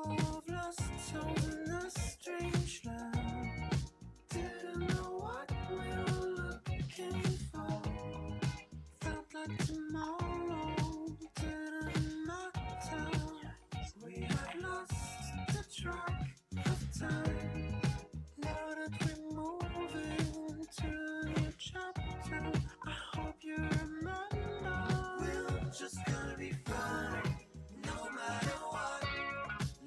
of lost souls in a strange land. Didn't know what we were looking for. Felt like tomorrow didn't matter. We had lost the track of time. Now that we're moving to a new chapter, I hope you remember. We're just gonna be fine, no matter what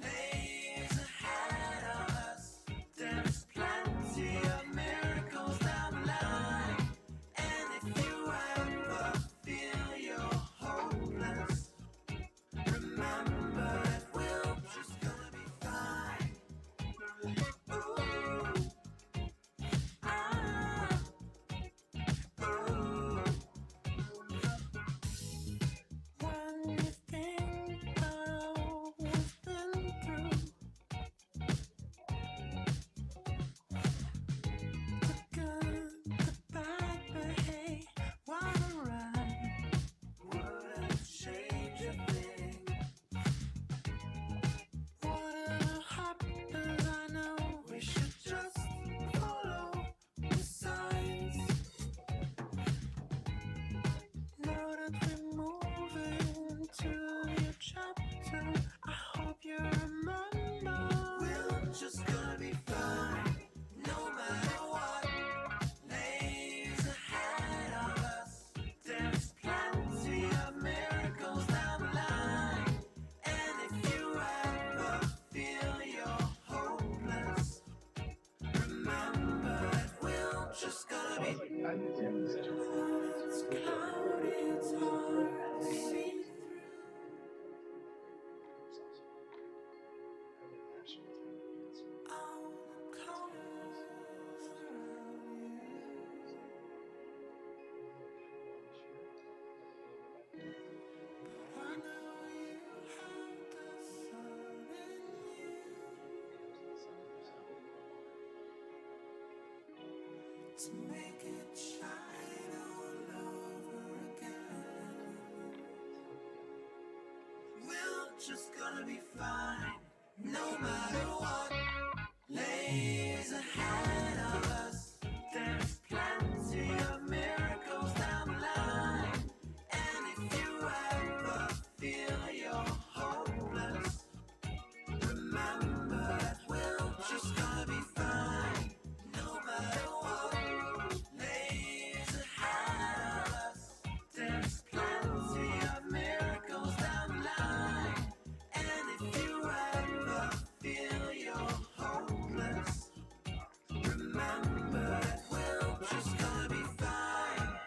lays ahead of us. There's plenty of miracles down the line. And if you ever feel you're hopeless, remember that we're just gonna be fine. Ooh, ah, ooh. When you think about all we've been through, the good, the bad, but hey, why right? Wouldn't change a thing. Whatever happens, I know we should just follow the signs. Now that we're moving to a new chapter, I hope you remember. We're just gonna be fine, no matter what lays ahead of us. There's plenty of miracles down the line. And if you ever feel you're hopeless, remember that we're just gonna be. When it's cloudy, it's hard to see through. All the colors around you. I know you have the sun in you to make it shine all over again. We're just gonna be fine, no matter what lays ahead of us. There's plenty of miracles down the line. And if you ever feel you're hopeless, remember that we're just gonna be fine, no matter what lays ahead of us. There's plenty of miracles down the line. And if you ever feel you're hopeless, remember that we're just gonna be fine.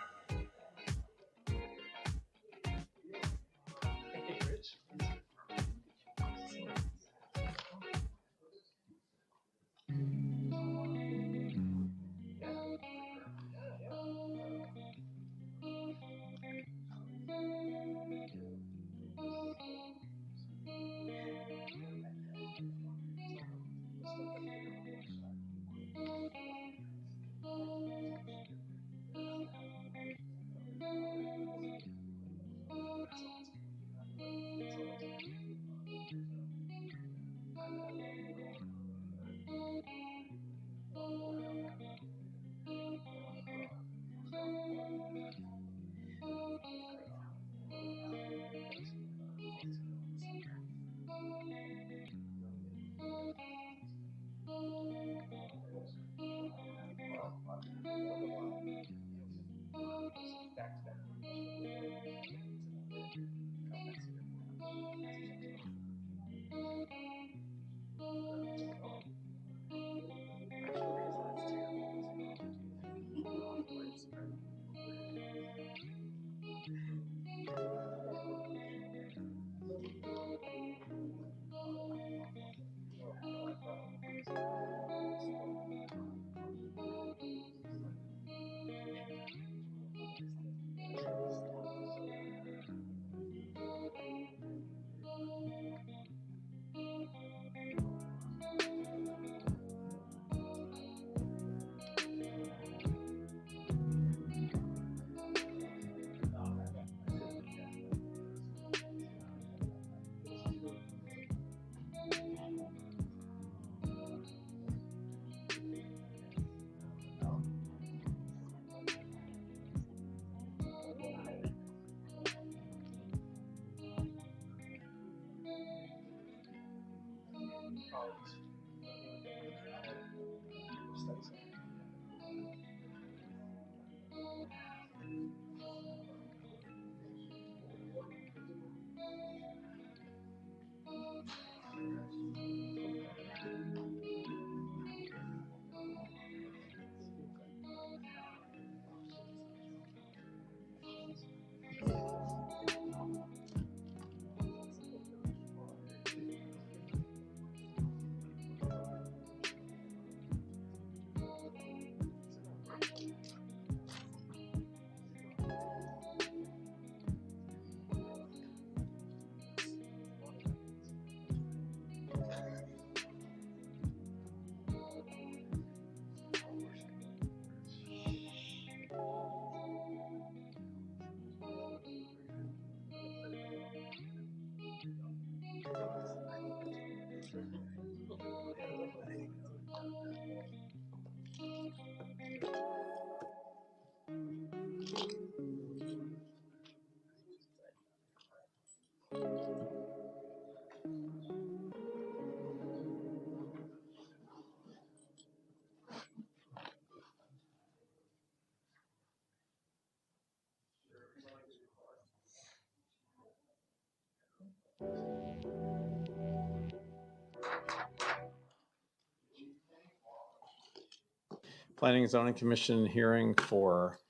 Planning and Zoning Commission hearing for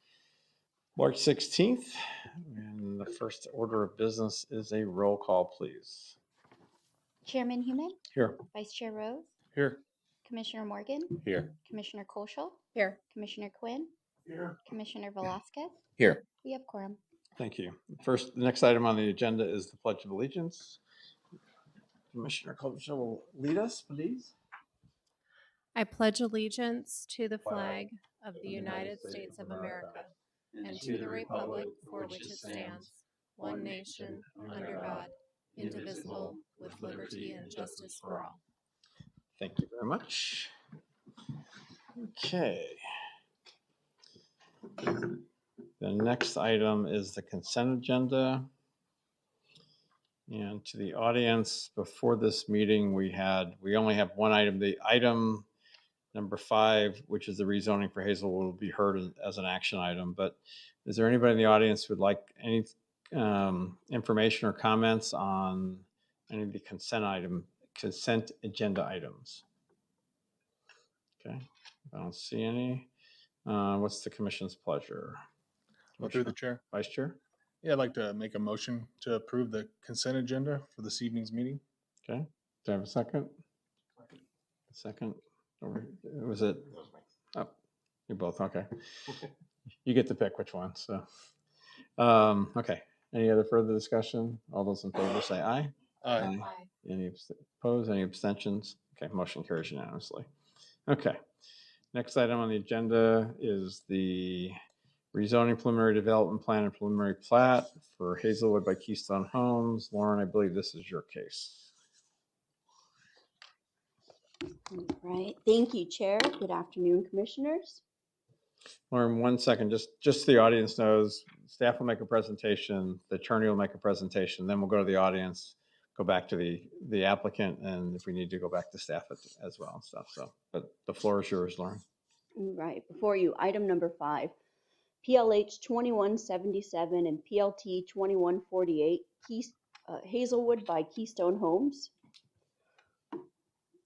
March 16th. And the first order of business is a roll call, please. Chairman Human, Here. Vice Chair Rose, Here. Commissioner Morgan, Here. Commissioner Koschel, Here. Commissioner Quinn, Here. Commissioner Velasquez. Here. We have quorum. Thank you. First, the next item on the agenda is the Pledge of Allegiance. Commissioner Koschel will lead us, please. I pledge allegiance to the flag of the United States of America and to the republic for which it stands, one nation, under God, indivisible, with liberty and justice for all. Thank you very much. Okay. The next item is the consent agenda. And to the audience, before this meeting, we only have one item. The item number 5, which is the rezoning for Hazelwood, will be heard as an action item. But is there anybody in the audience who would like any information or comments on any of the consent agenda items? Okay, I don't see any. What's the commission's pleasure? Well, through the chair. Vice Chair? Yeah, I'd like to make a motion to approve the consent agenda for this evening's meeting. Okay, do I have a second? A second? Or was it? Oh, you're both, okay. You get to pick which one, so. Okay, any other further discussion? All those in favor say aye. Aye. Any opposed, any abstentions? Okay, motion carries unanimously. Okay, next item on the agenda is the rezoning preliminary development plan and preliminary plat for Hazelwood by Keystone Homes. Lauren, I believe this is your case. All right. Thank you, Chair. Good afternoon, Commissioners. Lauren, 1 second, just so the audience knows, staff will make a presentation, the attorney will make a presentation, then we'll go to the audience, go back to the applicant, and if we need to go back to staff as well and stuff. So, but the floor is yours, Lauren. All right. Before you, item number 5, PLH 2177 and PLT 2148, Hazelwood by Keystone Homes.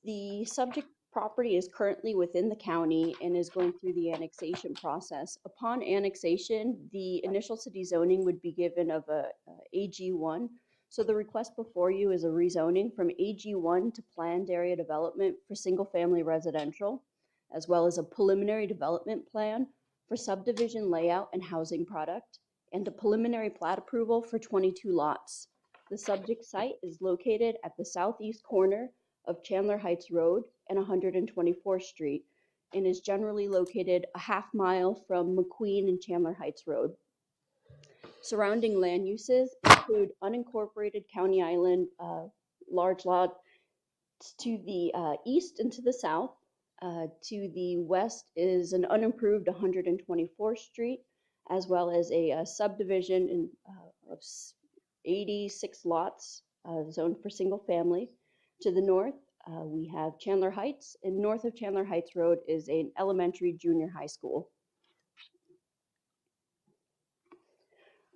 The subject property is currently within the county and is going through the annexation process. Upon annexation, the initial city zoning would be given of a AG1. So the request before you is a rezoning from AG1 to planned area development for single-family residential, as well as a preliminary development plan for subdivision layout and housing product, and a preliminary plat approval for 22 lots. The subject site is located at the southeast corner of Chandler Heights Road and 124th Street, and is generally located a half mile from McQueen and Chandler Heights Road. Surrounding land uses include unincorporated County Island large lot to the east and to the south. To the west is an unimproved 124th Street, as well as a subdivision of 86 lots zoned for single family. To the north, we have Chandler Heights, and north of Chandler Heights Road is an elementary junior high school.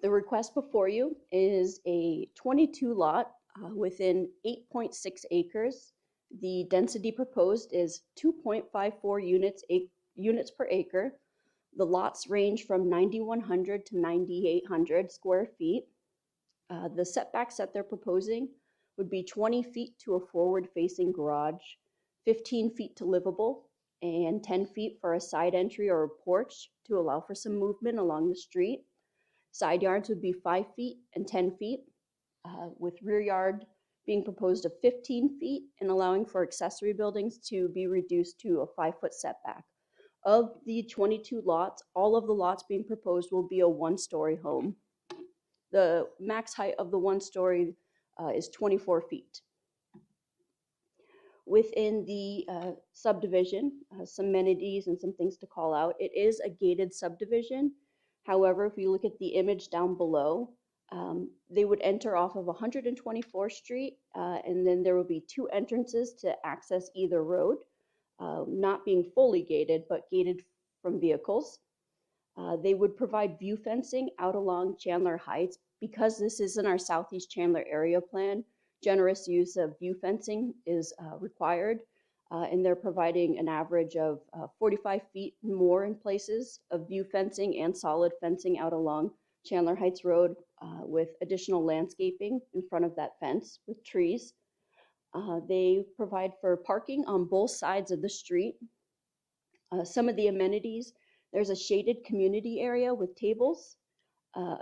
The request before you is a 22 lot within 8.6 acres. The density proposed is 2.54 units per acre. The lots range from 9,100 to 9,800 square feet. The setbacks that they're proposing would be 20 feet to a forward-facing garage, 15 feet to livable, and 10 feet for a side entry or a porch to allow for some movement along the street. Side yards would be 5 feet and 10 feet, with rear yard being proposed of 15 feet and allowing for accessory buildings to be reduced to a 5-foot setback. Of the 22 lots, all of the lots being proposed will be a 1-story home. The max height of the 1-story is 24 feet. Within the subdivision, some amenities and some things to call out. It is a gated subdivision. However, if you look at the image down below, they would enter off of 124th Street, and then there will be 2 entrances to access either road, not being fully gated, but gated from vehicles. They would provide view fencing out along Chandler Heights. Because this is in our Southeast Chandler area plan, generous use of view fencing is required, and they're providing an average of 45 feet more in places of view fencing and solid fencing out along Chandler Heights Road, with additional landscaping in front of that fence with trees. They provide for parking on both sides of the street. Some of the amenities, there's a shaded community area with tables,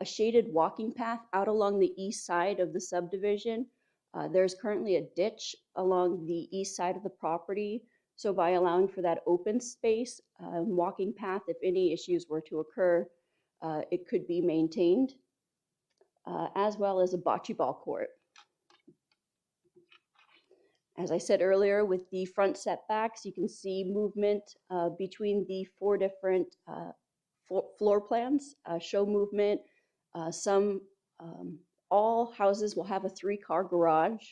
a shaded walking path out along the east side of the subdivision. There's currently a ditch along the east side of the property. So by allowing for that open space, walking path, if any issues were to occur, it could be maintained, as well as a bocce ball court. As I said earlier, with the front setbacks, you can see movement between the 4 different floor plans, show movement. All houses will have a 3-car garage,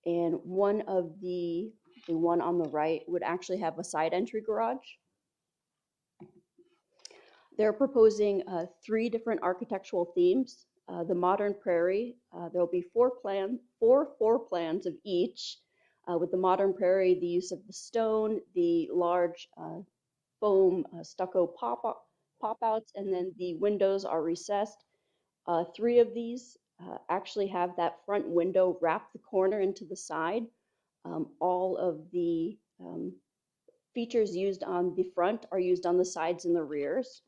and one of the one on the right would actually have a side entry garage. They're proposing 3 different architectural themes. The modern prairie, there'll be 4 floor plans of each. With the modern prairie, the use of the stone, the large foam stucco pop-outs, and then the windows are recessed. 3 of these actually have that front window wrap the corner into the side. All of the features used on the front are used on the sides and the rears.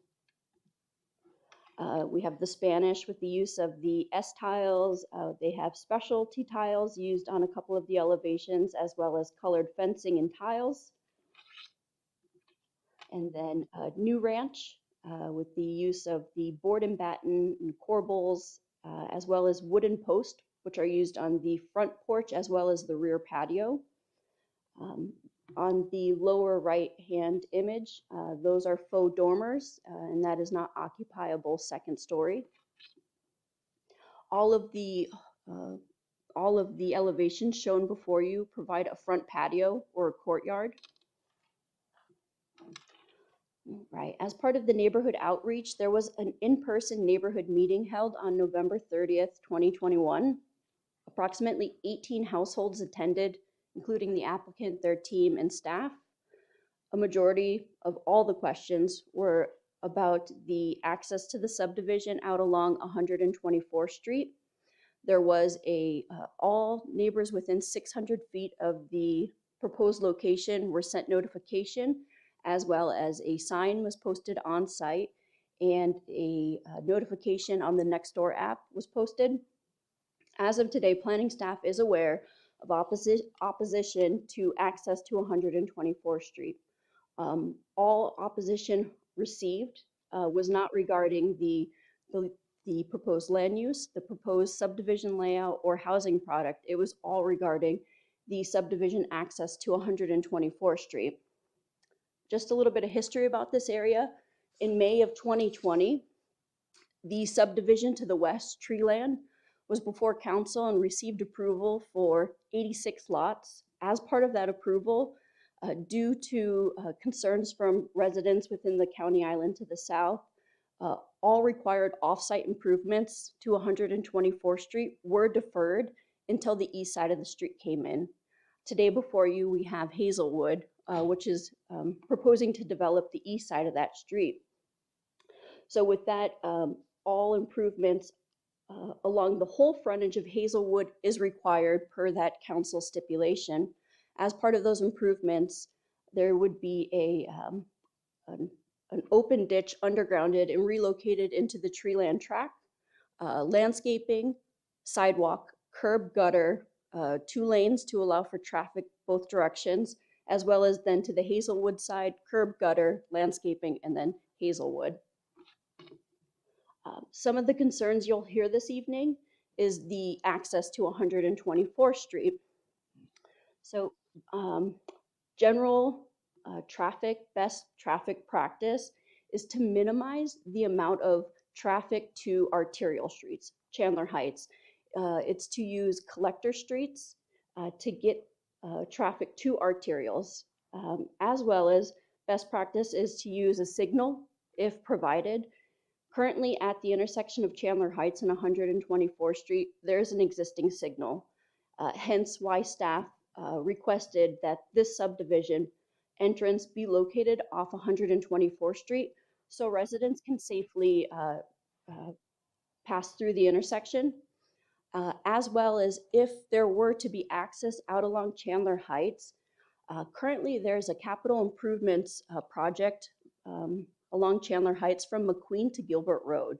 We have the Spanish with the use of the S-tiles. They have specialty tiles used on a couple of the elevations, as well as colored fencing and tiles. And then New Ranch with the use of the board and batten and corbels, as well as wooden posts, which are used on the front porch as well as the rear patio. On the lower right-hand image, those are faux dormers, and that is not occupiable 2nd story. All of the elevations shown before you provide a front patio or a courtyard. Right. As part of the neighborhood outreach, there was an in-person neighborhood meeting held on November 30th, 2021. Approximately 18 households attended, including the applicant, their team, and staff. A majority of all the questions were about the access to the subdivision out along 124th Street. There was all neighbors within 600 feet of the proposed location were sent notification, as well as a sign was posted on site, and a notification on the Nextdoor app was posted. As of today, planning staff is aware of opposition to access to 124th Street. All opposition received was not regarding the proposed land use, the proposed subdivision layout, or housing product. It was all regarding the subdivision access to 124th Street. Just a little bit of history about this area. In May of 2020, the subdivision to the west, Treeland, was before council and received approval for 86 lots As part of that approval, due to concerns from residents within the county island to the south, all required off-site improvements to 124th Street were deferred until the east side of the street came in. Today before you, we have Hazelwood, which is proposing to develop the east side of that street. So with that, all improvements along the whole frontage of Hazelwood is required per that council stipulation. As part of those improvements, there would be an open ditch undergrounded and relocated into the treeland track, landscaping, sidewalk, curb gutter, 2 lanes to allow for traffic both directions, as well as then to the Hazelwood side, curb gutter, landscaping, and then Hazelwood. Some of the concerns you'll hear this evening is the access to 124th Street. So general best traffic practice is to minimize the amount of traffic to arterial streets, Chandler Heights. It's to use collector streets to get traffic to arterials, as well as best practice is to use a signal if provided. Currently at the intersection of Chandler Heights and 124th Street, there's an existing signal. Hence why staff requested that this subdivision entrance be located off 124th Street so residents can safely pass through the intersection, as well as if there were to be access out along Chandler Heights. Currently, there's a capital improvements project along Chandler Heights from McQueen to Gilbert Road.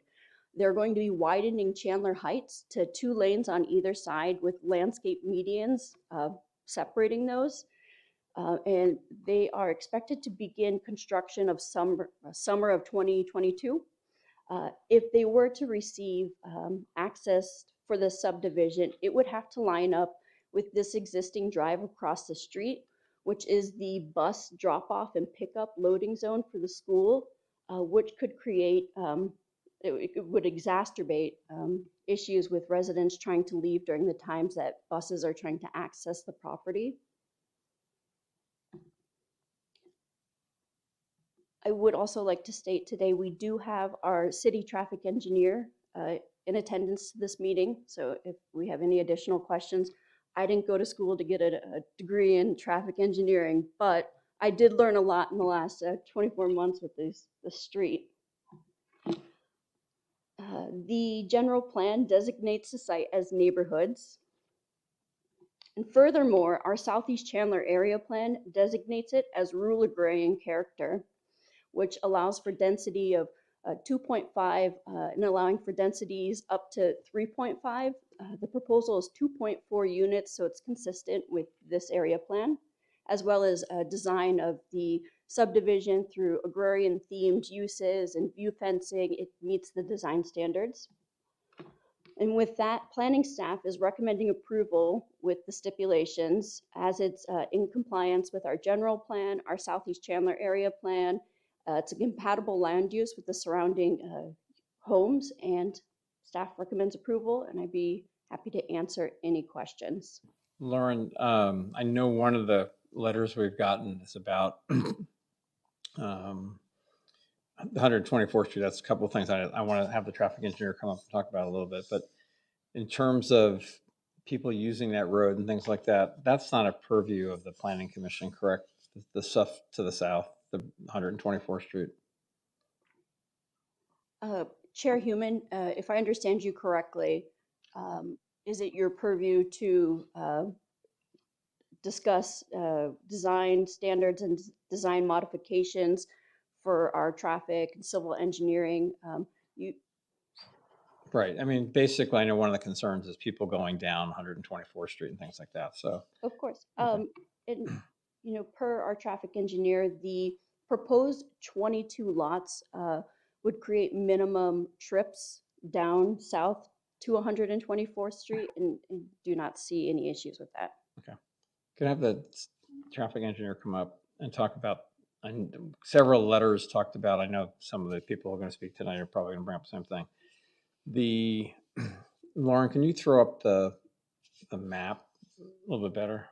They're going to be widening Chandler Heights to 2 lanes on either side with landscape medians separating those. And they are expected to begin construction of summer of 2022. If they were to receive access for the subdivision, it would have to line up with this existing drive across the street, which is the bus drop-off and pickup loading zone for the school, which could create, it would exacerbate issues with residents trying to leave during the times that buses are trying to access the property. I would also like to state today we do have our city traffic engineer in attendance to this meeting. So if we have any additional questions, I didn't go to school to get a degree in traffic engineering, but I did learn a lot in the last 24 months with the street. The general plan designates the site as neighborhoods. And furthermore, our Southeast Chandler area plan designates it as rural agrarian character, which allows for density of 2.5 and allowing for densities up to 3.5. The proposal is 2.4 units, so it's consistent with this area plan, as well as a design of the subdivision through agrarian themed uses and view fencing. It meets the design standards. And with that, planning staff is recommending approval with the stipulations as it's in compliance with our general plan, our Southeast Chandler area plan. It's a compatible land use with the surrounding homes, and staff recommends approval, and I'd be happy to answer any questions. Lauren, I know one of the letters we've gotten is about 124th Street. That's a couple of things I want to have the traffic engineer come up and talk about a little bit. But in terms of people using that road and things like that, that's not a purview of the Planning Commission, correct? The stuff to the south, the 124th Street. Chair Human, if I understand you correctly, is it your purview to discuss design standards and design modifications for our traffic and civil engineering? Right. I mean, basically, I know one of the concerns is people going down 124th Street and things like that. So, of course, okay. and per our traffic engineer, the proposed 22 lots would create minimum trips down south to 124th Street, and do not see any issues with that. Okay. Can I have the traffic engineer come up and talk about, and several letters talked about, I know some of the people who are going to speak tonight are probably going to bring up the same thing. Lauren, can you throw up the map a little bit better?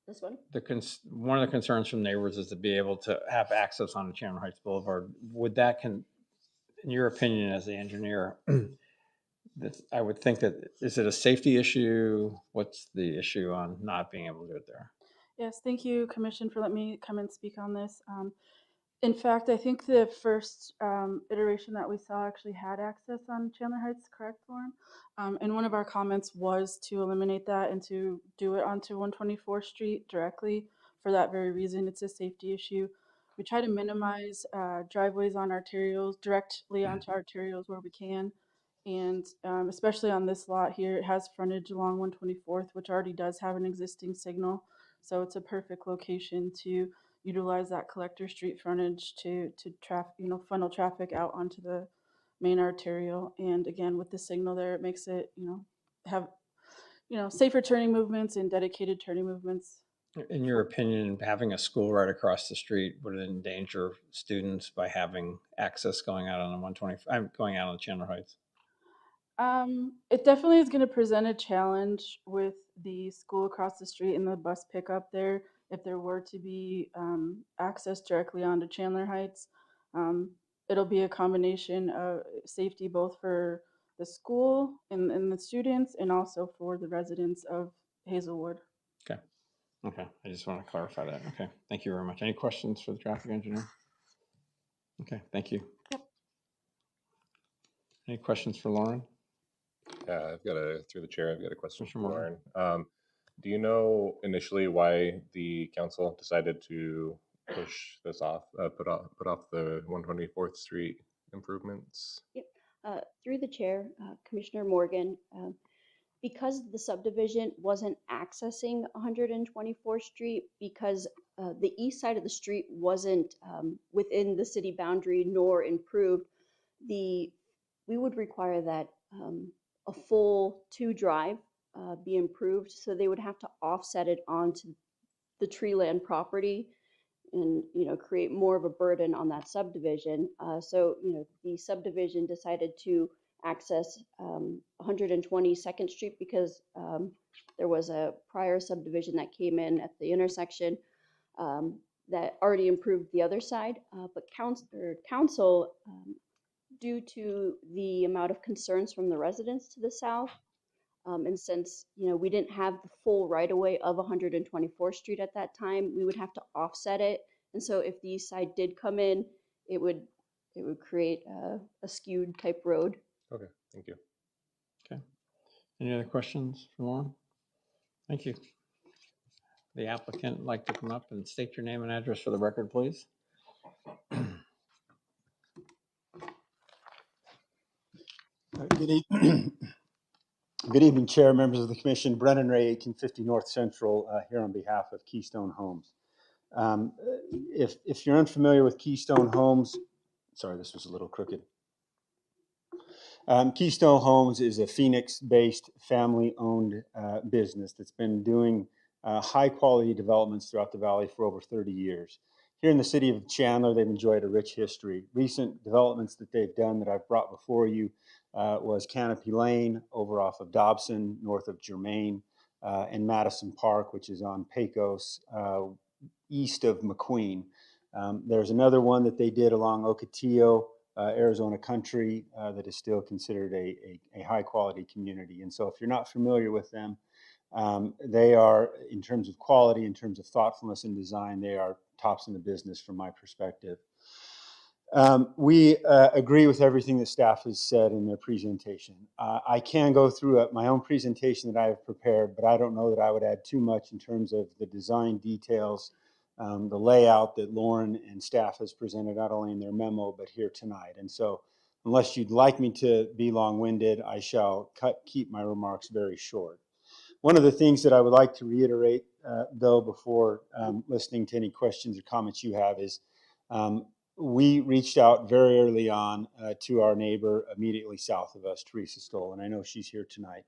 This one? One of the concerns from neighbors is to be able to have access onto Chandler Heights Boulevard. Would that in your opinion as the engineer, I would think that, is it a safety iteration? What's the issue on not being able to do it there? Yes, thank you, Commission, for letting me come and speak on this. In fact, I think the first iteration that we saw actually had access on Chandler Heights, correct, Lauren? And one of our comments was to eliminate that and to do it onto 124th Street directly. For that very reason, it's a safety issue. We try to minimize driveways on arterials, directly onto arterials where we can. And especially on this lot here, it has frontage along 124th, which already does have an existing signal. So it's a perfect location to utilize that collector street frontage to funnel traffic out onto the main arterial. And again, with the signal there, it makes it, have, safer turning movements and dedicated turning movements. In your opinion, having a school right across the street would it endanger students by having access going out on the 125, going out on Chandler Heights? It definitely is going to present a challenge with the school across the street and the bus pickup there. If there were to be access directly onto Chandler Heights, it'll be a combination of safety both for the school and the students and also for the residents of Hazelwood. Okay. Okay. I just want to clarify that. Okay. Thank you very much. Any questions for the traffic engineer? Okay. Thank you. Yep. Any questions for Lauren? Yeah, through the chair, I've got a question for Commissioner Lauren. Do you know initially why the council decided to push this off, put off the 124th Street improvements? Yep. Through the chair, Commissioner Morgan, because the subdivision wasn't accessing 124th Street, because the east side of the street wasn't within the city boundary nor improved, we would require that a full 2 drive be improved. So they would have to offset it onto the tree land property and create more of a burden on that subdivision. So the subdivision decided to access 122nd Street because there was a prior subdivision that came in at the intersection that already improved the other side. But council, due to the amount of concerns from the residents to the south, and since we didn't have the full right of way of 124th Street at that time, we would have to offset it. And so if the east side did come in, it would create a skewed type road. Okay, thank you. Okay. Any other questions for Lauren? Thank you. The applicant like to come up and state your name and address for the record, please. Good evening, Chair, members of the Commission. Brennan Ray, 1850 North Central, here on behalf of Keystone Homes. If you're unfamiliar with Keystone Homes, sorry, this was a little crooked. Keystone Homes is a Phoenix-based family-owned business that's been doing high-quality developments throughout the valley for over 30 years. Here in the city of Chandler, they've enjoyed a rich history. Recent developments that they've done that I've brought before you was Canopy Lane over off of Dobson, north of Germain, and Madison Park, which is on Pecos, east of McQueen. There's another one that they did along Ocotillo, Arizona country, that is still considered a high quality community. And so if you're not familiar with them, they are, in terms of quality, in terms of thoughtfulness and design, they are tops in the business from my perspective. We agree with everything that staff has said in their presentation. I can go through my own presentation that I have prepared, but I don't know that I would add too much in terms of the design details, the layout that Lauren and staff has presented, not only in their memo, but here tonight. And so unless you'd like me to be long-winded, I shall keep my remarks very short. One of the things that I would like to reiterate, though, before listening to any questions or comments you have is we reached out very early on to our neighbor immediately south of us, Teresa Stoll, and I know she's here tonight.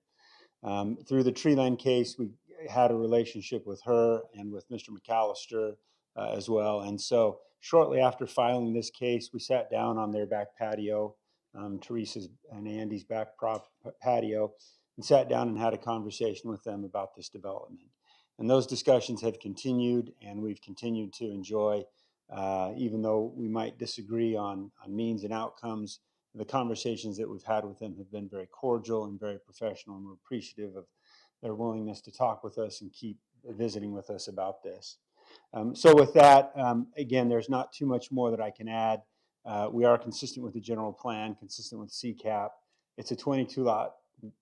Through the tree line case, we had a relationship with her and with Mr. McAllister as well. And so shortly after filing this case, we sat down on their back patio, Teresa's and Andy's back patio, and sat down and had a conversation with them about this development. And those discussions have continued, and we've continued to enjoy, even though we might disagree on means and outcomes, the conversations that we've had with them have been very cordial and very professional, and we're appreciative of their willingness to talk with us and keep visiting with us about this. So with that, again, there's not too much more that I can add. We are consistent with the general plan, consistent with CCAP. It's a 22-lot,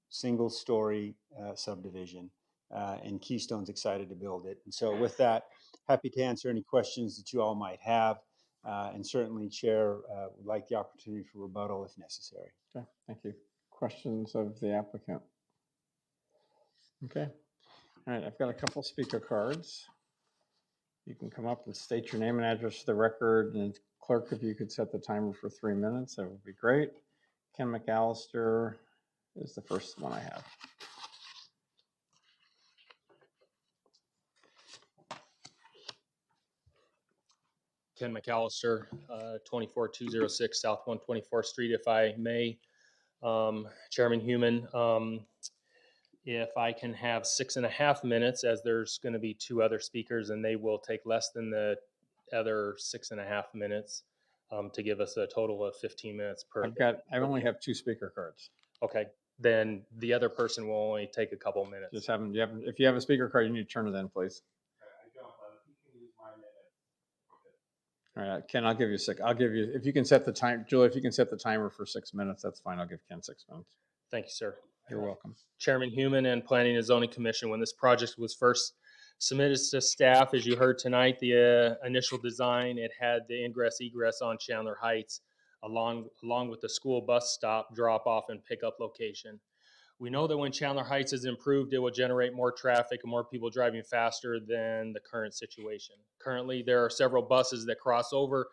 single-story subdivision, and Keystone's excited to build it. And so with that, happy to answer any questions that you all might have, and certainly Chair would like the opportunity for rebuttal if necessary. Okay, thank you. Questions of the applicant? Okay. All right, I've got a couple speaker cards. You can come up and state your name and address for the record, and clerk, if you could set the timer for 3 minutes, that would be great. Ken McAllister is the first one I have. Ken McAllister, 24206 South 124th Street, if I may. Chairman Human, if I can have 6.5 minutes, as there's going to be 2 other speakers, and they will take less than the other 6.5 minutes to give us a total of 15 minutes per. I only have 2 speaker cards. Okay, then the other person will only take a couple minutes. Just have them, if you have a speaker card, you need to turn it in, please. All right, Ken, I'll give you 6. If you can set the time, Julie, if you can set the timer for 6 minutes, that's fine. I'll give Ken 6 minutes. Thank you, sir. You're welcome. Chairman Human and Planning and Zoning Commission, when this project was first submitted to staff, as you heard tonight, the initial design, it had the ingress egress on Chandler Heights along with the school bus stop, drop off and pickup location. We know that when Chandler Heights is improved, it will generate more traffic and more people driving faster than the current situation. Currently, there are several buses that cross over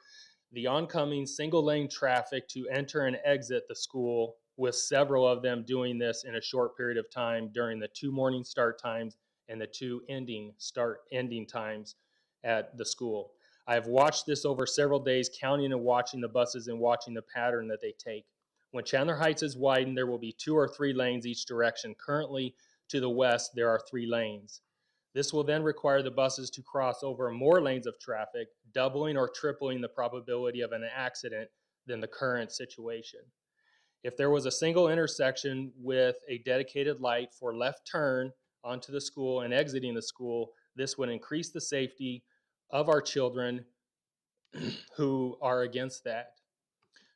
the oncoming single lane traffic to enter and exit the school, with several of them doing this in a short period of time during the 2 morning start times and the 2 ending times at the school. I have watched this over several days, counting and watching the buses and watching the pattern that they take. When Chandler Heights is widened, there will be 2 or 3 lanes each direction. Currently, to the west, there are 3 lanes. This will then require the buses to cross over more lanes of traffic, doubling or tripling the probability of an accident than the current situation. If there was a single intersection with a dedicated light for left turn onto the school and exiting the school, this would increase the safety of our children who are against that.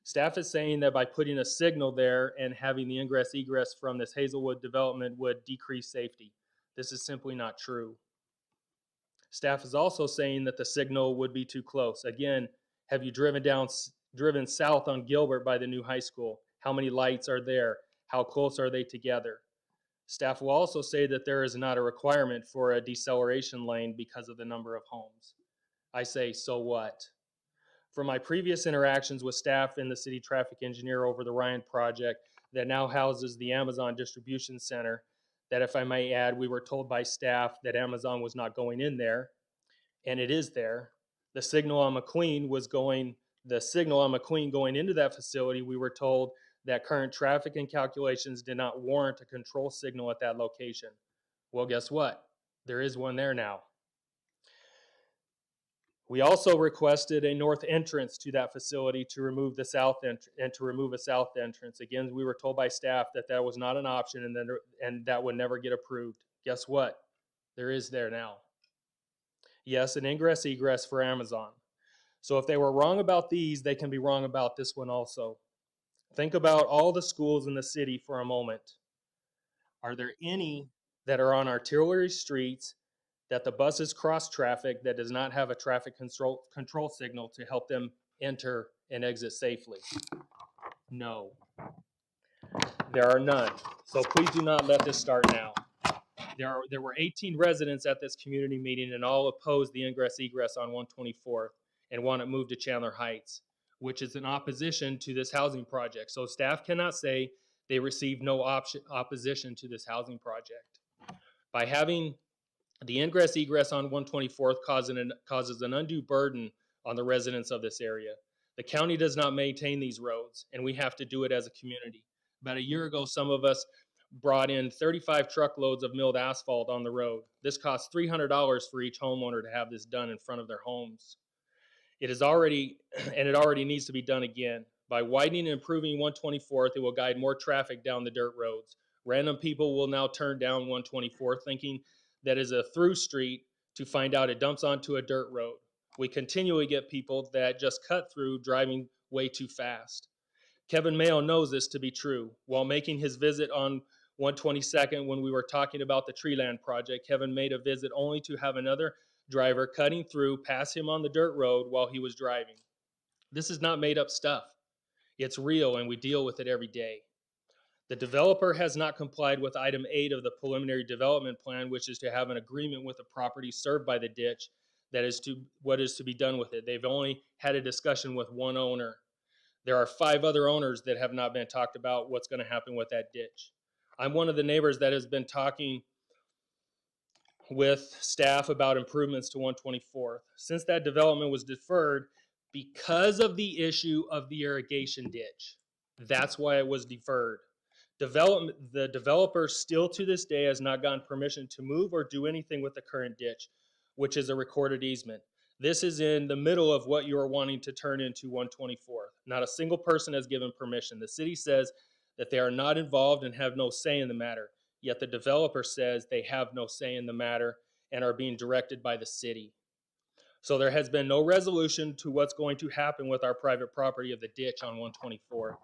Staff is saying that by putting a signal there and having the ingress egress from this Hazelwood development would decrease safety. This is simply not true. Staff is also saying that the signal would be too close. Again, have you driven south on Gilbert by the new high school? How many lights are there? How close are they together? Staff will also say that there is not a requirement for a deceleration lane because of the number of homes. I say, so what? From my previous interactions with staff and the city traffic engineer over the Ryan project that now houses the Amazon distribution center, that if I may add, we were told by staff that Amazon was not going in there, and it is there. The signal on McQueen going into that facility, we were told that current traffic and calculations did not warrant a control signal at that location. Well, guess what? There is one there now. We also requested a north entrance to that facility to remove the south entrance. Again, we were told by staff that that was not an option and that would never get approved. Guess what? There is there now. Yes, an ingress egress for Amazon. So if they were wrong about these, they can be wrong about this one also. Think about all the schools in the city for a moment. Are there any that are on arterial streets that the buses cross traffic that does not have a traffic control signal to help them enter and exit safely? No. There are none. So please do not let this start now. There were 18 residents at this community meeting, and all opposed the ingress egress on 124th and want it moved to Chandler Heights, which is in opposition to this housing project. So staff cannot say they received no opposition to this housing project. By having the ingress egress on 124th causes an undue burden on the residents of this area. The county does not maintain these roads, and we have to do it as a community. About a year ago, some of us brought in 35 truckloads of milled asphalt on the road. This costs $300 for each homeowner to have this done in front of their homes. It is already, and it already needs to be done again. By widening and improving 124th, it will guide more traffic down the dirt roads. Random people will now turn down 124th thinking that is a through street to find out it dumps onto a dirt road. We continually get people that just cut through driving way too fast. Kevin Mayo knows this to be true. While making his visit on 122nd, when we were talking about the Treeland project, Kevin made a visit only to have another driver cutting through pass him on the dirt road while he was driving. This is not made up stuff. It's real, and we deal with it every day. The developer has not complied with item 8 of the preliminary development plan, which is to have an agreement with the property served by the ditch that is to what is to be done with it. They've only had a discussion with one owner. There are 5 other owners that have not been talked about what's going to happen with that ditch. I'm one of the neighbors that has been talking with staff about improvements to 124th. Since that development was deferred because of the issue of the irrigation ditch. That's why it was deferred. The developer still to this day has not gotten permission to move or do anything with the current ditch, which is a recorded easement. This is in the middle of what you are wanting to turn into 124th. Not a single person has given permission. The city says that they are not involved and have no say in the matter. Yet the developer says they have no say in the matter and are being directed by the city. So there has been no resolution to what's going to happen with our private property of the ditch on 124th.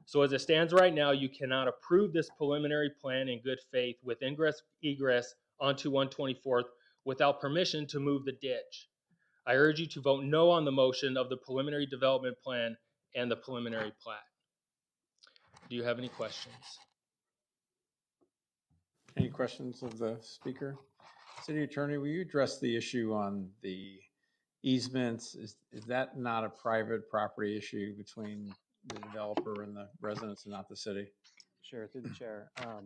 So as it stands right now, you cannot approve this preliminary plan in good faith with ingress egress onto 124th without permission to move the ditch. I urge you to vote no on the motion of the preliminary development plan and the preliminary plat. Do you have any questions? Any questions of the speaker? City Attorney, will you address the issue on the easements? Is that not a private property issue between the developer and the residents and not the city? Sure, through the chair. So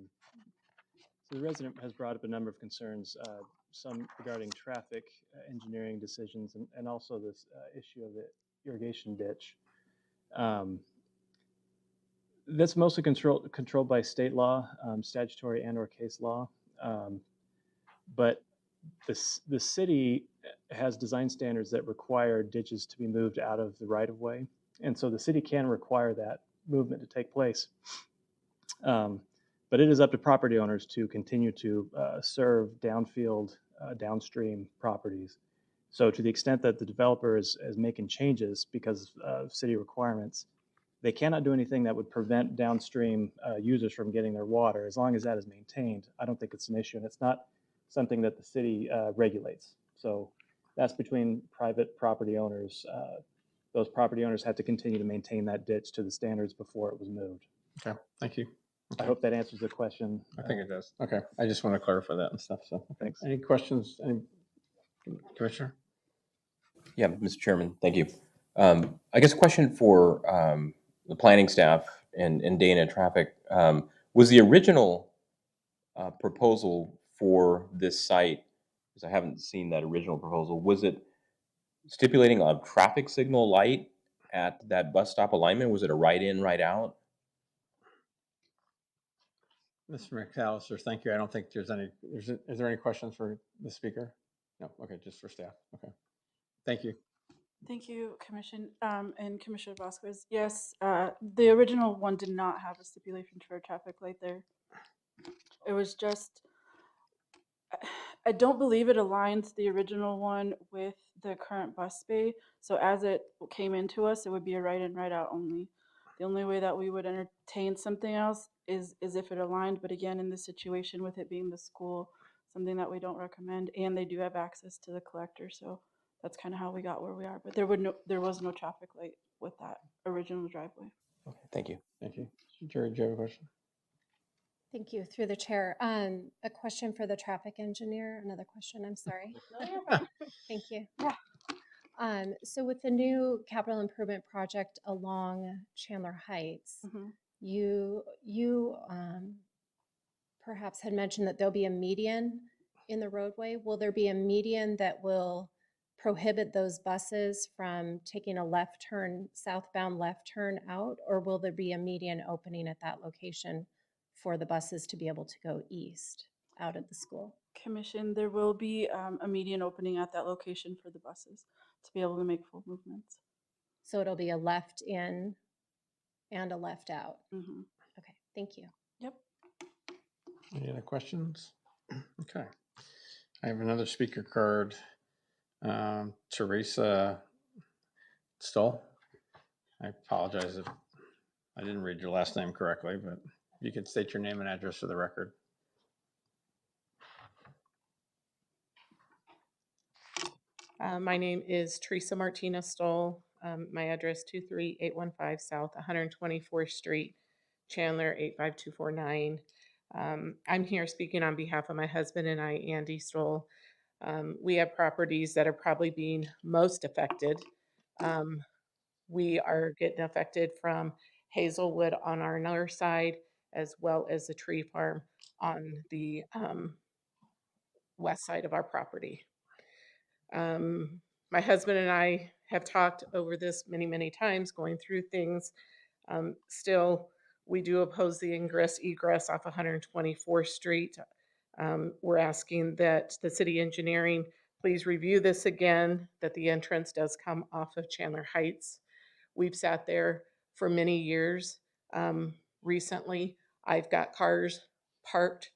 the resident has brought up a number of concerns, some regarding traffic, engineering decisions, and also this issue of the irrigation ditch. That's mostly controlled by state law, statutory and or case law. But the city has design standards that require ditches to be moved out of the right of way. And so the city can require that movement to take place. But it is up to property owners to continue to serve downfield, downstream properties. So to the extent that the developer is making changes because of city requirements, they cannot do anything that would prevent downstream users from getting their water. As long as that is maintained, I don't think it's an issue, and it's not something that the city regulates. So that's between private property owners. Those property owners have to continue to maintain that ditch to the standards before it was moved. Okay, thank you. I hope that answers the question. I think it does. Okay, I just want to clarify that and stuff, so. Thanks. Any questions, Commissioner? Yeah, Mr. Chairman, thank you. I guess a question for the planning staff and Dana Traffic. Was the original proposal for this site, because I haven't seen that original proposal, was it stipulating a traffic signal light at that bus stop alignment? Was it a right in, right out? Mr. McAllister, thank you. I don't think there's any, is there any questions for the speaker? No, okay, just for staff. Okay, thank you. Thank you, Commission, and Commissioner Vasquez. Yes, the original one did not have a stipulation for a traffic light there. It was just, I don't believe it aligns the original one with the current bus bay. So as it came into us, it would be a right in, right out only. The only way that we would entertain something else is if it aligned. But again, in this situation with it being the school, something that we don't recommend, and they do have access to the collector. So that's kind of how we got where we are. But there was no traffic light with that original driveway. Okay, thank you. Thank you. Jerry, do you have a question? Thank you, through the chair. A question for the traffic engineer. Another question, I'm sorry. Thank you. Yeah. So with the new capital improvement project along Chandler Heights, you perhaps had mentioned that there'll be a median in the roadway. Will there be a median that will prohibit those buses from taking a left turn, southbound left turn out, or will there be a median opening at that location for the buses to be able to go east out of the school. Commission, there will be a median opening at that location for the buses to be able to make full movements. So it'll be a left in and a left out. Mm-hmm. Okay, thank you. Yep. Any other questions? Okay. I have another speaker card. Teresa Stoll. I apologize if I didn't read your last name correctly, but you can state your name and address for the record. My name is Teresa Martinez Stoll. My address 23815 South 124th Street, Chandler 85249. I'm here speaking on behalf of my husband and I, Andy Stoll. We have properties that are probably being most affected. We are getting affected from Hazelwood on our north side, as well as the tree farm on the west side of our property. My husband and I have talked over this many, many times, going through things. Still, we do oppose the ingress egress off 124th Street. We're asking that the city engineering please review this again, that the entrance does come off of Chandler Heights. We've sat there for many years. Recently, I've got cars parked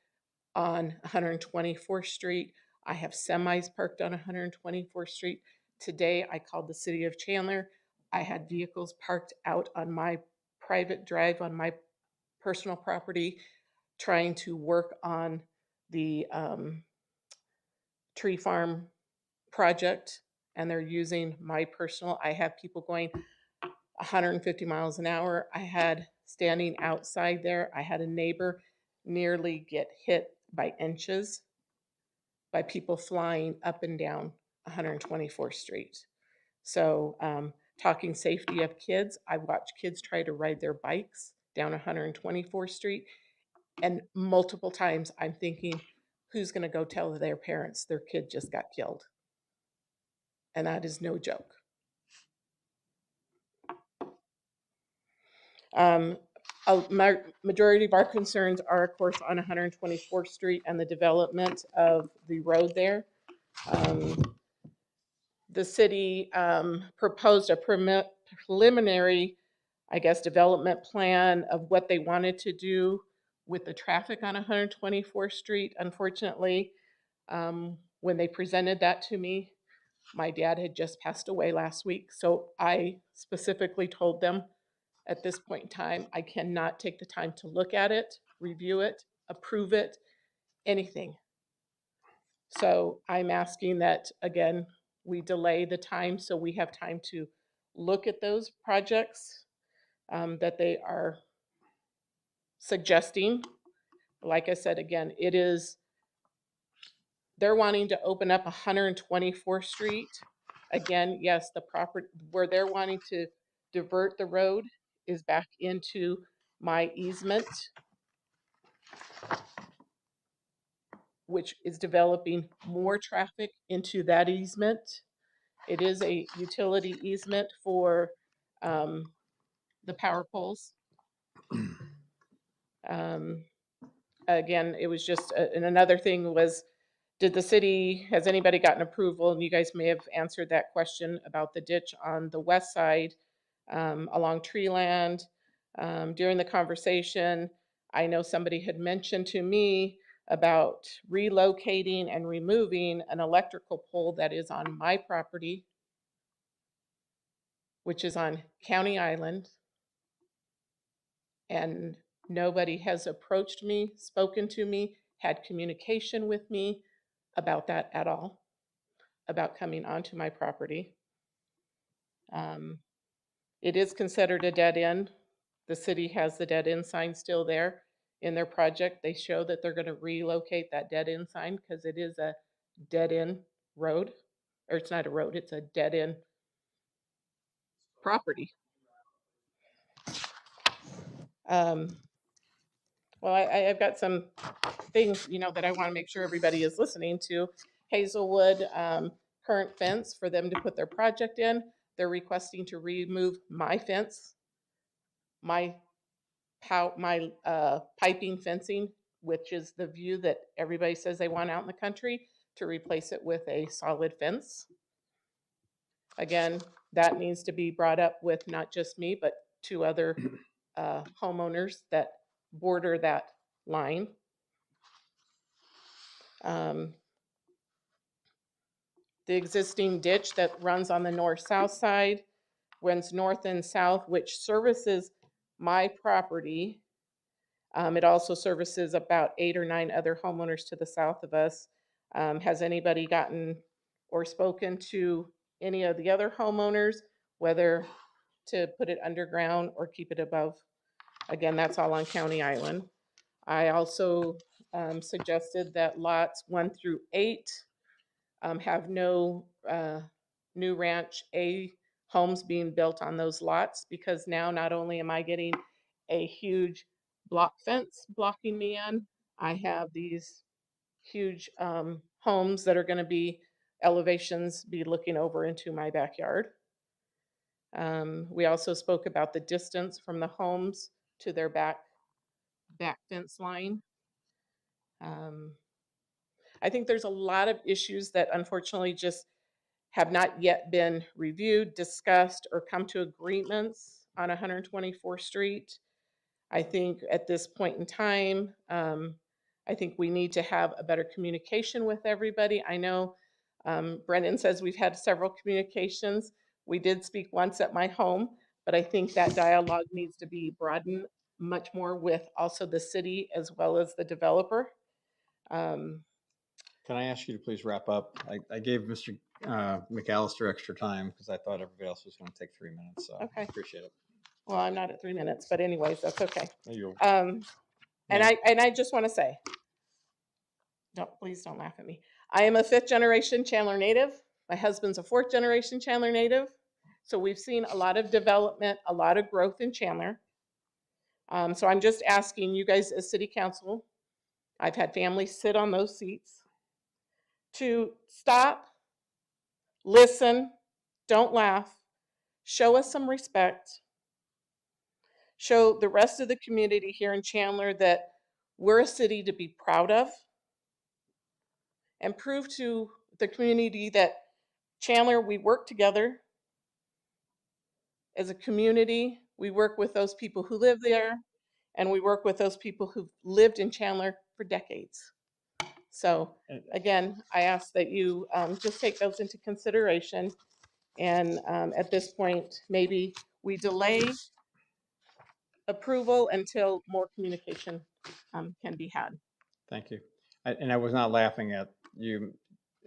on 124th Street. I have semis parked on 124th Street. Today, I called the city of Chandler. I had vehicles parked out on my private drive on my personal property, trying to work on the tree farm project, and they're using my personal. I have people going 150 miles an hour. I had standing outside there, I had a neighbor nearly get hit by inches by people flying up and down 124th Street. So, talking safety of kids, I watch kids try to ride their bikes down 124th Street. And multiple times I'm thinking, who's going to go tell their parents their kid just got killed? And that is no joke. A majority of our concerns are, of course, on 124th Street and the development of the road there. The city proposed a preliminary, I guess, development plan of what they wanted to do with the traffic on 124th Street. Unfortunately, when they presented that to me, my dad had just passed away last week. So I specifically told them, at this point in time, I cannot take the time to look at it, review it, approve it, anything. So I'm asking that, again, we delay the time so we have time to look at those projects that they are suggesting. Like I said, again, they're wanting to open up 124th Street. Again, yes, the property where they're wanting to divert the road is back into my easement, which is developing more traffic into that easement. It is a utility easement for the power poles. Again, it was just, and another thing was, has anybody gotten approval? And you guys may have answered that question about the ditch on the west side along Treeland. During the conversation, I know somebody had mentioned to me about relocating and removing an electrical pole that is on my property, which is on County Island. And nobody has approached me, spoken to me, had communication with me about that at all, about coming onto my property. It is considered a dead end. The city has the dead end sign still there in their project. They show that they're going to relocate that dead end sign because it is a dead end road, or it's not a road, it's a dead end property. Well, I've got some things, that I want to make sure everybody is listening to. Hazelwood, current fence for them to put their project in. They're requesting to remove my fence, my piping fencing, which is the view that everybody says they want out in the country, to replace it with a solid fence. Again, that needs to be brought up with not just me, but 2 other homeowners that border that line. The existing ditch that runs on the north-south side runs north and south, which services my property. It also services about 8 or 9 other homeowners to the south of us. Has anybody gotten or spoken to any of the other homeowners, whether to put it underground or keep it above? Again, that's all on County Island. I also suggested that lots 1 through 8 have no new Ranch A homes being built on those lots, because now not only am I getting a huge block fence blocking me in, I have these huge homes that are going to be elevations be looking over into my backyard. We also spoke about the distance from the homes to their back fence line. I think there's a lot of issues that unfortunately just have not yet been reviewed, discussed, or come to agreements on 124th Street. I think at this point in time, I think we need to have a better communication with everybody. I know Brendan says we've had several communications. We did speak once at my home, but I think that dialogue needs to be broadened much more with also the city as well as the developer. Can I ask you to please wrap up? I gave Mr. McAllister extra time because I thought everybody else was going to take 3 minutes. So I Okay. appreciate it. Well, I'm not at 3 minutes, but anyways, that's okay. You're, And Yeah. I just want to say, please don't laugh at me. I am a 5th generation Chandler native. My husband's a 4th generation Chandler native. So we've seen a lot of development, a lot of growth in Chandler. So I'm just asking you guys as city council, I've had families sit on those seats, to stop, listen, don't laugh, show us some respect, show the rest of the community here in Chandler that we're a city to be proud of, and prove to the community that Chandler, we work together as a community. We work with those people who live there, and we work with those people who've lived in Chandler for decades. So again, I ask that you just take those into consideration. And at this point, maybe we delay approval until more communication can be had. Thank you. And I was not laughing at you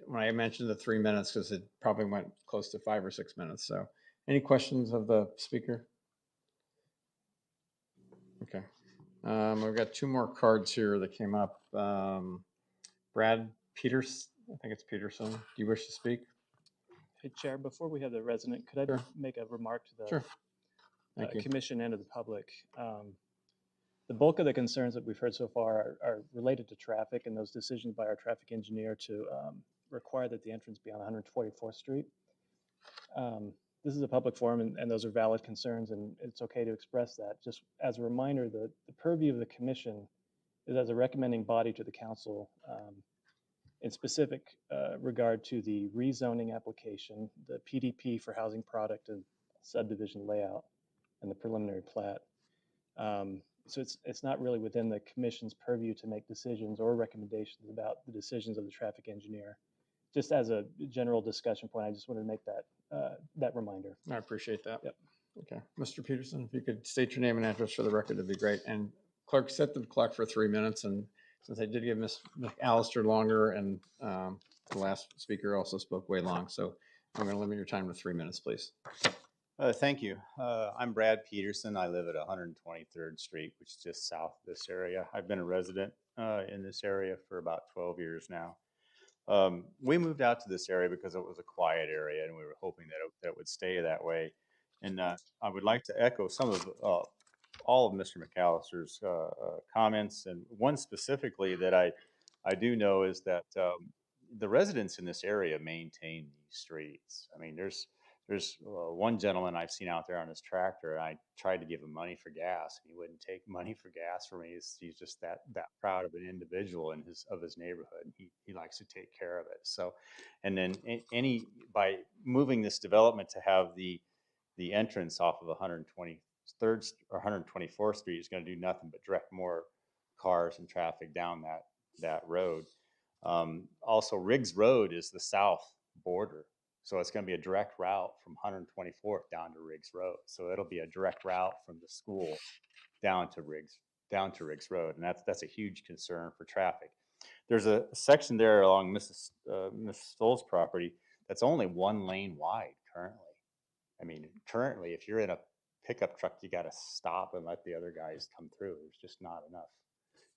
when I mentioned the 3 minutes because it probably went close to 5 or 6 minutes. So any questions of the speaker? Okay. We've got 2 more cards here that came up. Brad Peters, I think it's Peterson. Do you wish to speak? Hey, Chair, before we have the resident, could I Sure. make a remark to the Sure. Thank you. commission and to the public? The bulk of the concerns that we've heard so far are related to traffic and those decisions by our traffic engineer to require that the entrance be on 124th Street. This is a public forum, and those are valid concerns, and it's okay to express that. Just as a reminder, the purview of the commission is as a recommending body to the council in specific regard to the rezoning application, the PDP for housing product and subdivision layout, and the preliminary plat. So it's not really within the commission's purview to make decisions or recommendations about the decisions of the traffic engineer. Just as a general discussion point, I just wanted to make that reminder. I appreciate that. Yep. Okay. Mr. Peterson, if you could state your name and address for the record, that'd be great. And clerk, set the clock for 3 minutes. And since I did give Ms. McAllister longer and the last speaker also spoke way long, so I'm going to limit your time to 3 minutes, please. Thank you. I'm Brad Peterson. I live at 123rd Street, which is just south of this area. I've been a resident in this area for about 12 years now. We moved out to this area because it was a quiet area, and we were hoping that it would stay that way. And I would like to echo some of all of Mr. McAllister's comments, and one specifically that I do know is that the residents in this area maintain these streets. I mean, there's there's one gentleman I've seen out there on his tractor, and I tried to give him money for gas, and he wouldn't take money for gas from me. He's just that proud of an individual in his neighborhood. He likes to take care of it. So, and then by moving this development to have the entrance off of 123rd or 124th Street is going to do nothing but direct more cars and traffic down that road. Also, Riggs Road is the south border. So it's going to be a direct route from 124th down to Riggs Road. So it'll be a direct route from the school down to Riggs Road, and that's a huge concern for traffic. There's a section there along Mrs. Stoll's property that's only 1 lane wide currently. I mean, currently, if you're in a pickup truck, you got to stop and let the other guys come through. There's just not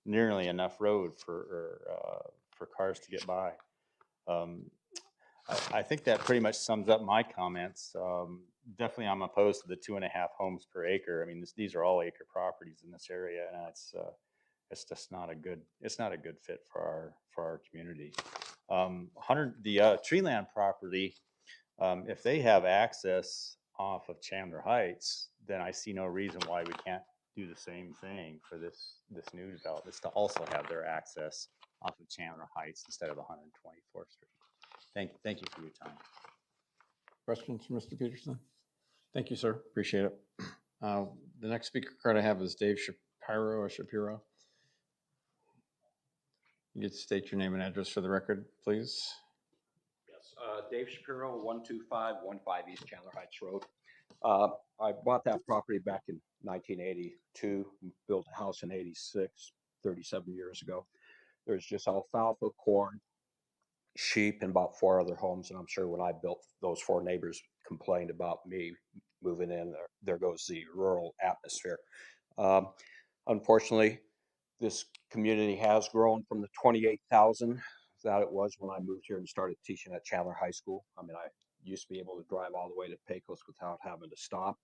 nearly enough road for cars to get by. I think that pretty much sums up my comments. Definitely, I'm opposed to the 2.5 homes per acre. I mean, these are all acre properties in this area, and it's just not a good fit for our community. The Treeland property, if they have access off of Chandler Heights, then I see no reason why we can't do the same thing for this new development, to also have their access off of Chandler Heights instead of 124th Street. Thank you for your time. Questions for Mr. Peterson? Thank you, sir. Appreciate it. The next speaker card I have is Dave Shapiro. You could state your name and address for the record, please. Yes, Dave Shapiro, 12515 East Chandler Heights Road. I bought that property back in 1982, built a house in 86, 37 years ago. There's just alfalfa, corn, sheep, and about 4 other homes. And I'm sure when I built, those 4 neighbors complained about me moving in. There goes the rural atmosphere. Unfortunately, this community has grown from the 28,000 that it was when I moved here and started teaching at Chandler High School. I mean, I used to be able to drive all the way to Pecos without having to stop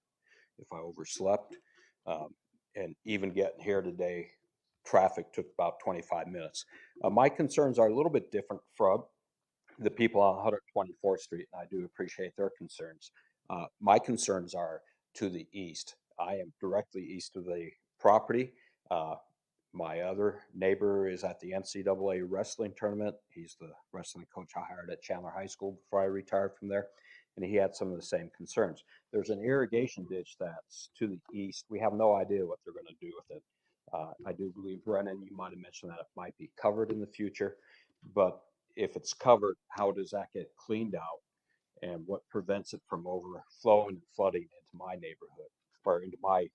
if I overslept. And even getting here today, traffic took about 25 minutes. My concerns are a little bit different from the people on 124th Street, and I do appreciate their concerns. My concerns are to the east. I am directly east of the property. My other neighbor is at the NCAA wrestling tournament. He's the wrestling coach I hired at Chandler High School before I retired from there, and he had some of the same concerns. There's an irrigation ditch that's to the east. We have no idea what they're going to do with it. I do believe, Brennan, you might have mentioned that it might be covered in the future, but if it's covered, how does that get cleaned out? And what prevents it from overflowing and flooding into my neighborhood or into my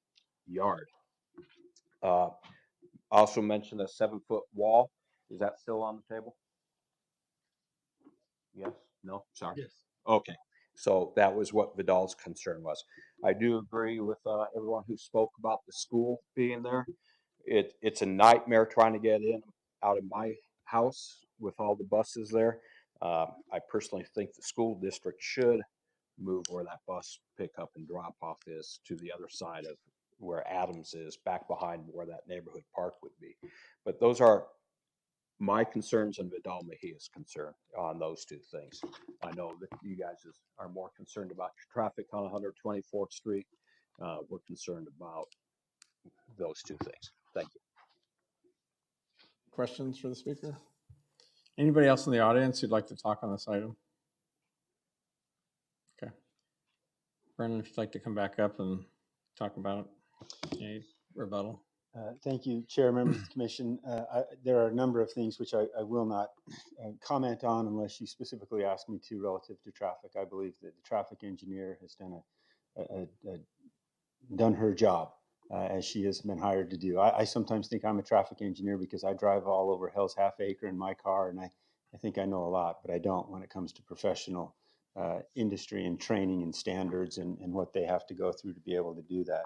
yard? Also mentioned a 7-foot wall. Is that still on the table? Yes? No? Sorry. Yes. Okay. So that was what Vidal's concern was. I do agree with everyone who spoke about the school being there. It's a nightmare trying to get in out of my house with all the buses there. I personally think the school district should move where that bus pickup and drop off is to the other side of where Adams is, back behind where that neighborhood park would be. But those are my concerns and Vidal Mejia's concern on those 2 things. I know that you guys are more concerned about your traffic on 124th Street. We're concerned about those 2 things. Thank you. Questions for the speaker? Anybody else in the audience who'd like to talk on this item? Okay. Brennan, if you'd like to come back up and talk about any rebuttal. Thank you, Chair, members of the Commission. There are a number of things which I will not comment on unless you specifically ask me to relative to traffic. I believe that the traffic engineer has done her job as she has been hired to do. I sometimes think I'm a traffic engineer because I drive all over Hell's Half Acre in my car, and I think I know a lot, but I don't when it comes to professional industry and training and standards and what they have to go through to be able to do that.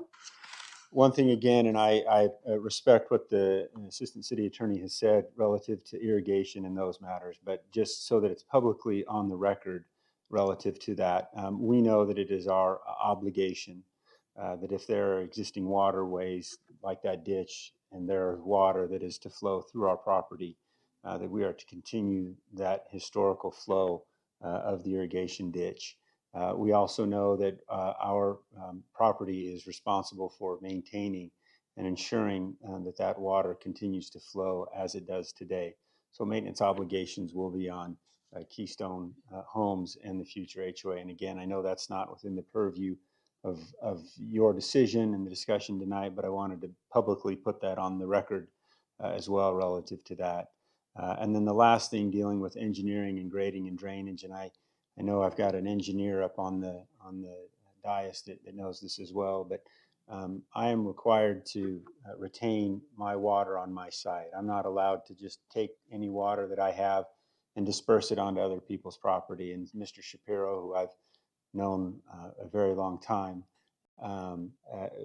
One thing again, and I respect what the Assistant City Attorney has said relative to irrigation and those matters, but just so that it's publicly on the record relative to that, we know that it is our obligation that if there are existing waterways like that ditch and there is water that is to flow through our property, that we are to continue that historical flow of the irrigation ditch. We also know that our property is responsible for maintaining and ensuring that that water continues to flow as it does today. So maintenance obligations will be on Keystone Homes and the future HOA. And again, I know that's not within the purview of your decision and the discussion tonight, but I wanted to publicly put that on the record as well relative to that. And then the last thing, dealing with engineering and grading and drainage, and I know I've got an engineer up on the dais that knows this as well, but I am required to retain my water on my site. I'm not allowed to just take any water that I have and disperse it onto other people's property. And Mr. Shapiro, who I've known a very long time,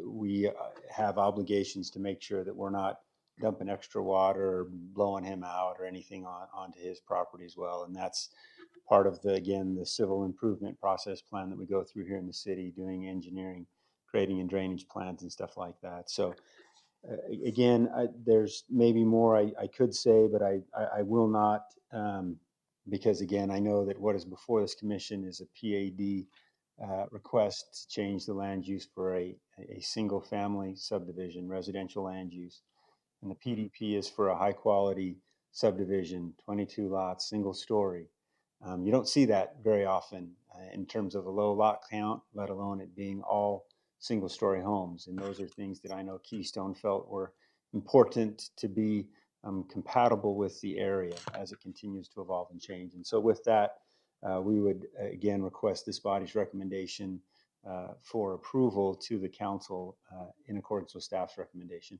we have obligations to make sure that we're not dumping extra water or blowing him out or anything onto his property as well. And that's part of the, again, the civil improvement process plan that we go through here in the city, doing engineering, grading and drainage plans and stuff like that. So again, there's maybe more I could say, but I will not, because again, I know that what is before this commission is a PAD request to change the land use for a single family subdivision, residential land use. And the PDP is for a high quality subdivision, 22 lots, single story. You don't see that very often in terms of a low lot count, let alone it being all single story homes. And those are things that I know Keystone felt were important to be compatible with the area as it continues to evolve and change. And so with that, we would again request this body's recommendation for approval to the council in accordance with staff's recommendation.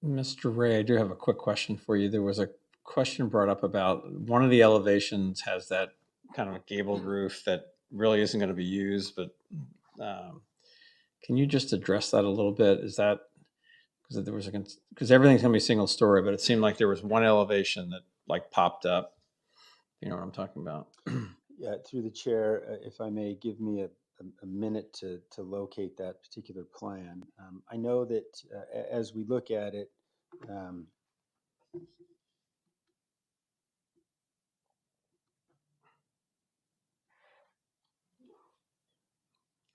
Mr. Ray, I do have a quick question for you. There was a question brought up about one of the elevations has that kind of a gabled roof that really isn't going to be used, but can you just address that a little bit? Is that because there was because everything's going to be single story, but it seemed like there was one elevation that like popped up. You know what I'm talking about? Yeah, through the chair, if I may, give me a minute to locate that particular plan. I know that as we look at it,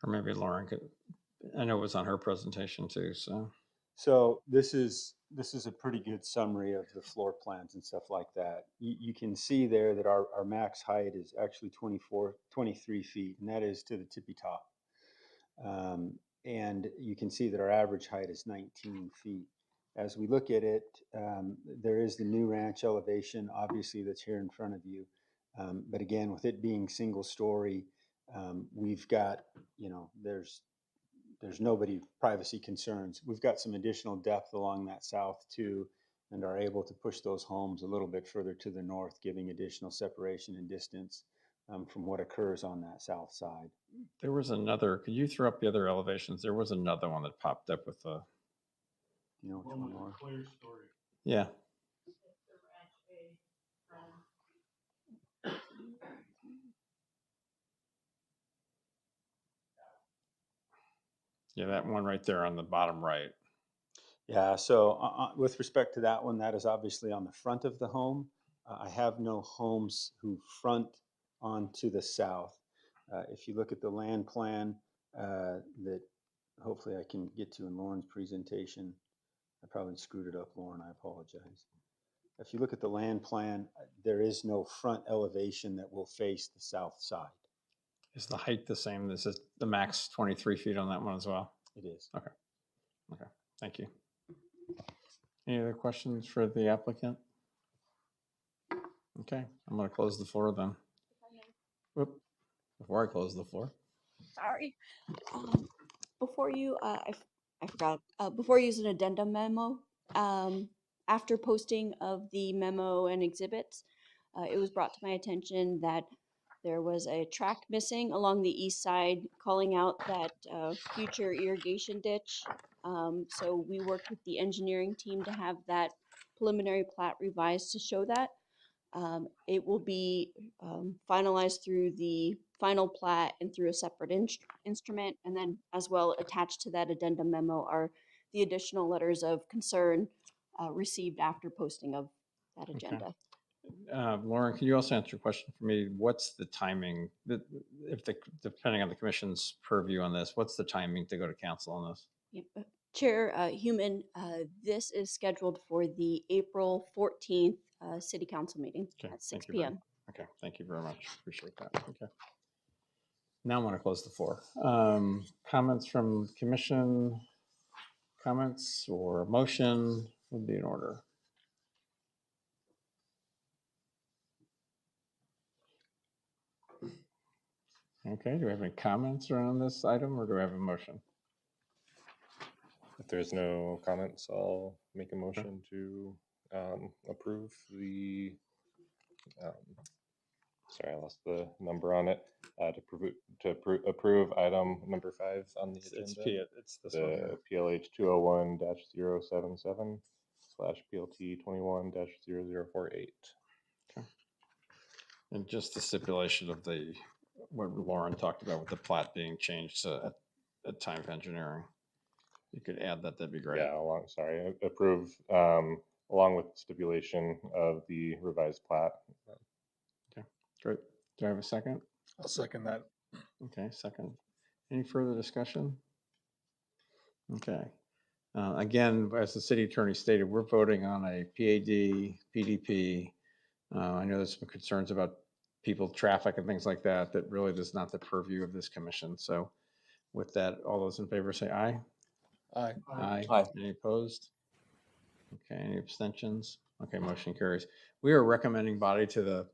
Or maybe Lauren could, I know it was on her presentation too, so. So this is a pretty good summary of the floor plans and stuff like that. You can see there that our max height is actually 23 feet, and that is to the tippy top. And you can see that our average height is 19 feet. As we look at it, there is the new ranch elevation, obviously, that's here in front of you. But again, with it being single story, we've got, you know, there's nobody privacy concerns. We've got some additional depth along that south too, and are able to push those homes a little bit further to the north, giving additional separation and distance from what occurs on that south side. There was another, could you throw up the other elevations? There was another one that popped up with a. You know which one more? Clear story. Yeah. Yeah, that one right there on the bottom right. Yeah, so with respect to that one, that is obviously on the front of the home. I have no homes who front onto the south. If you look at the land plan that hopefully I can get to in Lauren's presentation, I probably screwed it up, Lauren, I apologize. If you look at the land plan, there is no front elevation that will face the south side. Is the height the same? This is the max 23 feet on that one as well? It is. Okay. Okay. Thank you. Any other questions for the applicant? Okay, I'm going to close the floor then. Whoop. Before I close the floor. Sorry. Before you, I forgot, before you use an addendum memo, after posting of the memo and exhibits, it was brought to my attention that there was a track missing along the east side, calling out that future irrigation ditch. So we worked with the engineering team to have that preliminary plat revised to show that. It will be finalized through the final plat and through a separate instrument, and then as well attached to that addendum memo are the additional letters of concern received after posting of that agenda. Lauren, can you also answer a question for me? What's the timing, depending on the commission's purview on this, what's the timing to go to council on this? Yep. Chair Human, this is scheduled for the April 14th City Council meeting Okay, at 6 thank you very, p.m. okay, thank you very much. Appreciate that. Okay. Now I want to close the floor. Comments from commission, comments or motion would be in order. Okay, do we have any comments around this item or do we have a motion? If there's no comments, I'll make a motion to approve the, sorry, I lost the number on it, to approve item number 5 on the agenda. It's this one here. The PLH 201-077 / PLT 21-0048. And just the stipulation of what Lauren talked about with the plat being changed to a time of engineering. You could add that, that'd be great. Yeah, approve along with stipulation of the revised plat. Okay, great. Do I have a second? I'll second that. Okay, second. Any further discussion? Okay. Again, as the city attorney stated, we're voting on a PAD, PDP. I know there's some concerns about people, traffic and things like that, that really is not the purview of this commission. So with that, all those in favor say aye. Aye. Aye. Aye. Any opposed? Okay, any abstentions? Okay, motion carries. We are recommending body to the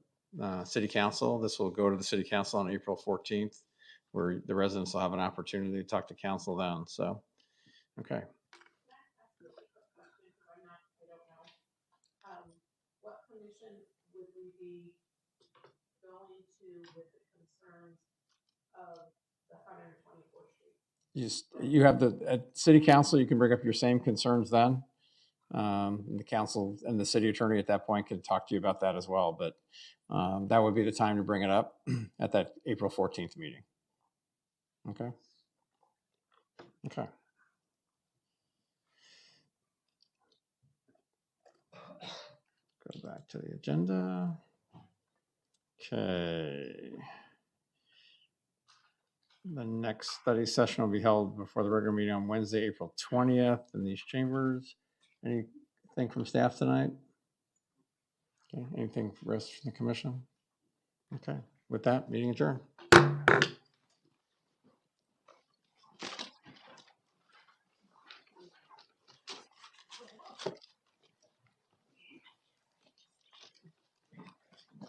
city council. This will go to the city council on April 14th, where the residents will have an opportunity to talk to council then. So, okay. What commission would we be going to with the concerns of the 124th Street? You have at city council, you can bring up your same concerns then. The council and the city attorney at that point can talk to you about that as well, but that would be the time to bring it up at that April 14th meeting. Okay. Okay. Go back to the agenda. Okay. The next study session will be held before the regular meeting on Wednesday, April 20th in these chambers. Anything from staff tonight? Okay. Anything for the rest from the commission? Okay. With that, meeting adjourned.